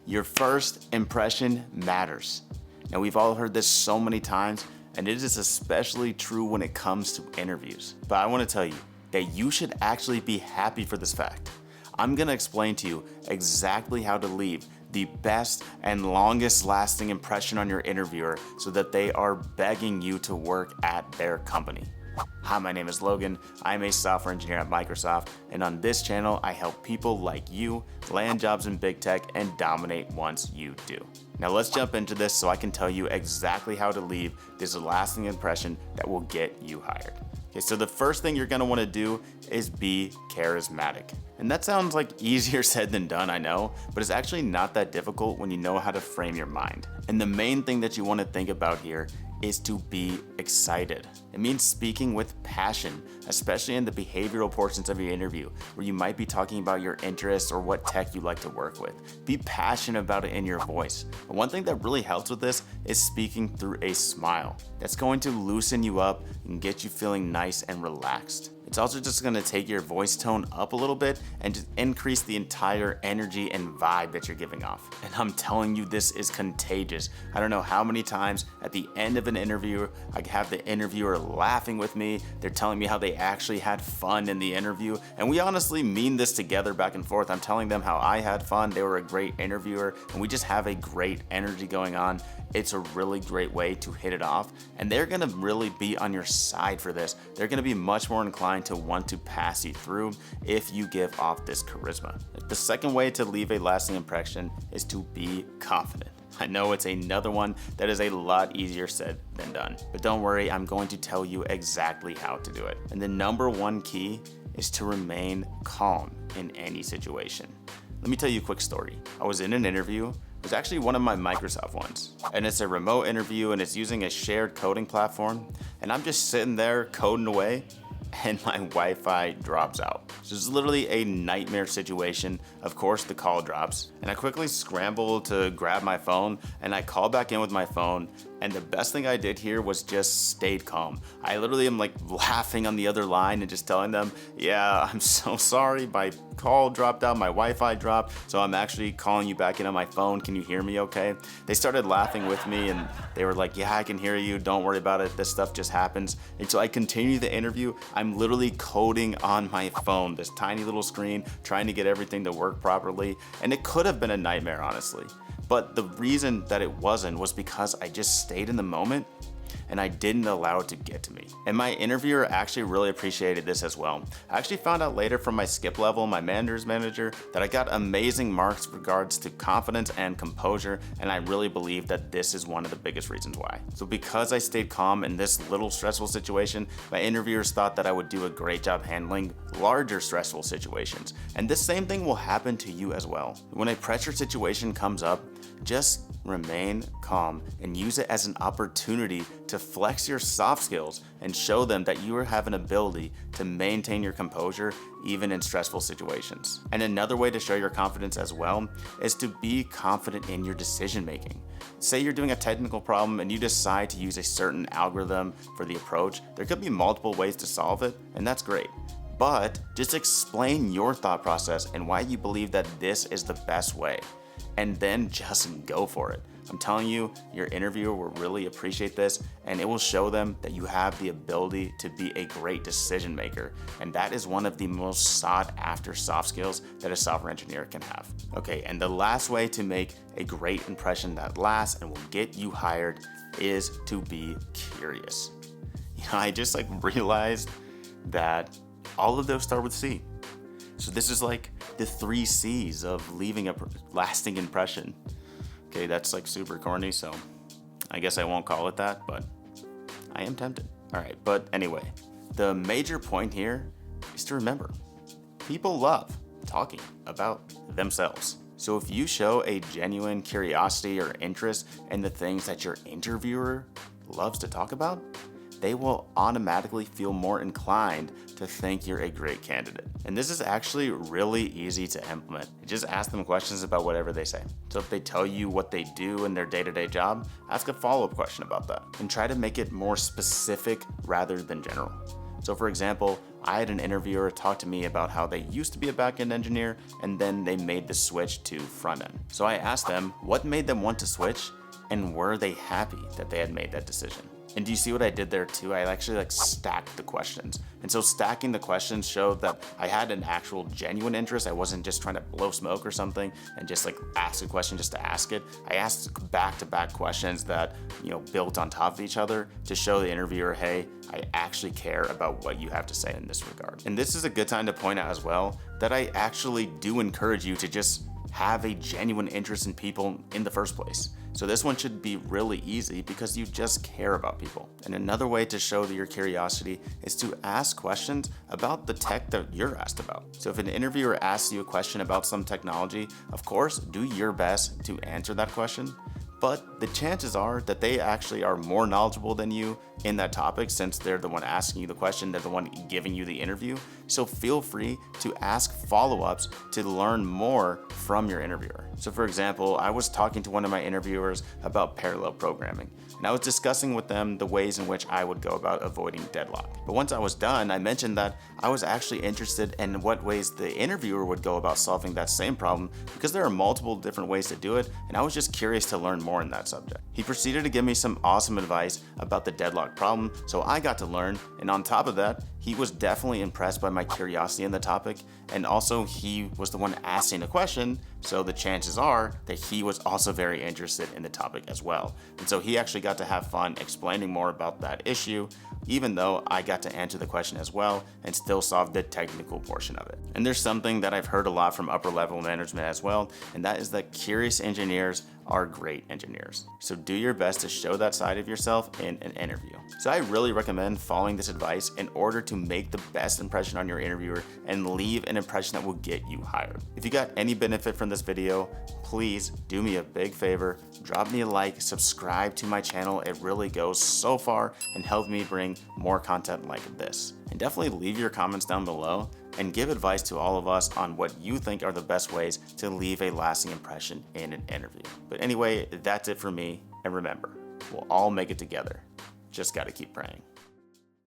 Your first impression matters. Now, we've all heard this so many times, and it is especially true when it comes to interviews. But I want to tell you that you should actually be happy for this fact. I'm going to explain to you exactly how to leave the best and longest lasting impression on your interviewer so that they are begging you to work at their company. Hi, my name is Logan. I'm a software engineer at Microsoft, and on this channel, I help people like you land jobs in big tech and dominate once you do. Now let's jump into this so I can tell you exactly how to leave this lasting impression that will get you hired. Okay, so the first thing you're gonna wanna do is be charismatic. And that sounds like easier said than done, I know, but it's actually not that difficult when you know how to frame your mind. And the main thing that you wanna think about here is to be excited. It means speaking with passion, especially in the behavioral portions of your interview, where you might be talking about your interests or what tech you like to work with. Be passionate about it in your voice. And one thing that really helps with this is speaking through a smile. That's going to loosen you up and get you feeling nice and relaxed. It's also just gonna take your voice tone up a little bit and just increase the entire energy and vibe that you're giving off. And I'm telling you, this is contagious. I don't know how many times at the end of an interview, I have the interviewer laughing with me. They're telling me how they actually had fun in the interview. And we honestly mean this together back and forth. I'm telling them how I had fun. They were a great interviewer and we just have a great energy going on. It's a really great way to hit it off. And they're gonna really be on your side for this. They're gonna be much more inclined to want to pass you through if you give off this charisma. The second way to leave a lasting impression is to be confident. I know it's another one that is a lot easier said than done, but don't worry, I'm going to tell you exactly how to do it. And the number one key is to remain calm in any situation. Let me tell you a quick story. I was in an interview. It was actually one of my Microsoft ones, and it's a remote interview and it's using a shared coding platform, and I'm just sitting there coding away and my Wi-Fi drops out. So it's literally a nightmare situation. Of course, the call drops, and I quickly scramble to grab my phone, and I call back in with my phone, and the best thing I did here was just stayed calm. I literally am like laughing on the other line and just telling them, yeah, I'm so sorry, my call dropped out, my Wi-Fi dropped, so I'm actually calling you back in on my phone. Can you hear me okay? They started laughing with me and they were like, yeah, I can hear you, don't worry about it, this stuff just happens. And so I continue the interview. I'm literally coding on my phone, this tiny little screen, trying to get everything to work properly. And it could have been a nightmare, honestly. But the reason that it wasn't was because I just stayed in the moment and I didn't allow it to get to me. And my interviewer actually really appreciated this as well. I actually found out later from my skip level, my manager's manager, that I got amazing marks with regards to confidence and composure, and I really believe that this is one of the biggest reasons why. So because I stayed calm in this little stressful situation, my interviewers thought that I would do a great job handling larger stressful situations. And this same thing will happen to you as well. When a pressure situation comes up, just remain calm and use it as an opportunity to flex your soft skills and show them that you have an ability to maintain your composure even in stressful situations. And another way to show your confidence as well is to be confident in your decision making. Say you're doing a technical problem and you decide to use a certain algorithm for the approach. There could be multiple ways to solve it, and that's great. But just explain your thought process and why you believe that this is the best way, and then just go for it. I'm telling you, your interviewer will really appreciate this, and it will show them that you have the ability to be a great decision maker. And that is one of the most sought after soft skills that a software engineer can have. Okay, and the last way to make a great impression that lasts and will get you hired is to be curious. You know, I just realized that all of those start with C. So this is like the 3 C's of leaving a lasting impression. Okay, that's super corny, so I guess I won't call it that, but I am tempted. All right, but anyway, the major point here is to remember, people love talking about themselves. So if you show a genuine curiosity or interest in the things that your interviewer loves to talk about, they will automatically feel more inclined to think you're a great candidate. And this is actually really easy to implement. You just ask them questions about whatever they say. So if they tell you what they do in their day-to-day job, ask a follow-up question about that and try to make it more specific rather than general. So for example, I had an interviewer talk to me about how they used to be a back-end engineer and then they made the switch to front-end. So I asked them what made them want to switch and were they happy that they had made that decision. And do you see what I did there too? I actually stacked the questions. And so stacking the questions showed that I had an actual genuine interest. I wasn't just trying to blow smoke or something and just ask a question just to ask it. I asked back-to-back questions that, built on top of each other to show the interviewer, hey, I actually care about what you have to say in this regard. And this is a good time to point out as well that I actually do encourage you to just have a genuine interest in people in the first place. So this one should be really easy because you just care about people. And another way to show that your curiosity is to ask questions about the tech that you're asked about. So if an interviewer asks you a question about some technology, of course, do your best to answer that question. But the chances are that they actually are more knowledgeable than you in that topic since they're the one asking you the question, they're the one giving you the interview. So feel free to ask follow-ups to learn more from your interviewer. So for example, I was talking to one of my interviewers about parallel programming, and I was discussing with them the ways in which I would go about avoiding deadlock. But once I was done, I mentioned that I was actually interested in what ways the interviewer would go about solving that same problem because there are multiple different ways to do it, and I was just curious to learn more in that subject. He proceeded to give me some awesome advice about the deadlock problem, so I got to learn, and on top of that, he was definitely impressed by my curiosity in the topic, and also he was the one asking the question, so the chances are that he was also very interested in the topic as well. And so he actually got to have fun explaining more about that issue, even though I got to answer the question as well and still solve the technical portion of it. And there's something that I've heard a lot from upper level management as well, and that is that curious engineers are great engineers. So do your best to show that side of yourself in an interview. So I really recommend following this advice in order to make the best impression on your interviewer and leave an impression that will get you hired. If you got any benefit from this video, please do me a big favor, drop me a like, subscribe to my channel. It really goes so far and helps me bring more content like this. And definitely leave your comments down below and give advice to all of us on what you think are the best ways to leave a lasting impression in an interview. But anyway, that's it for me. And remember, we'll all make it together. Just gotta keep praying.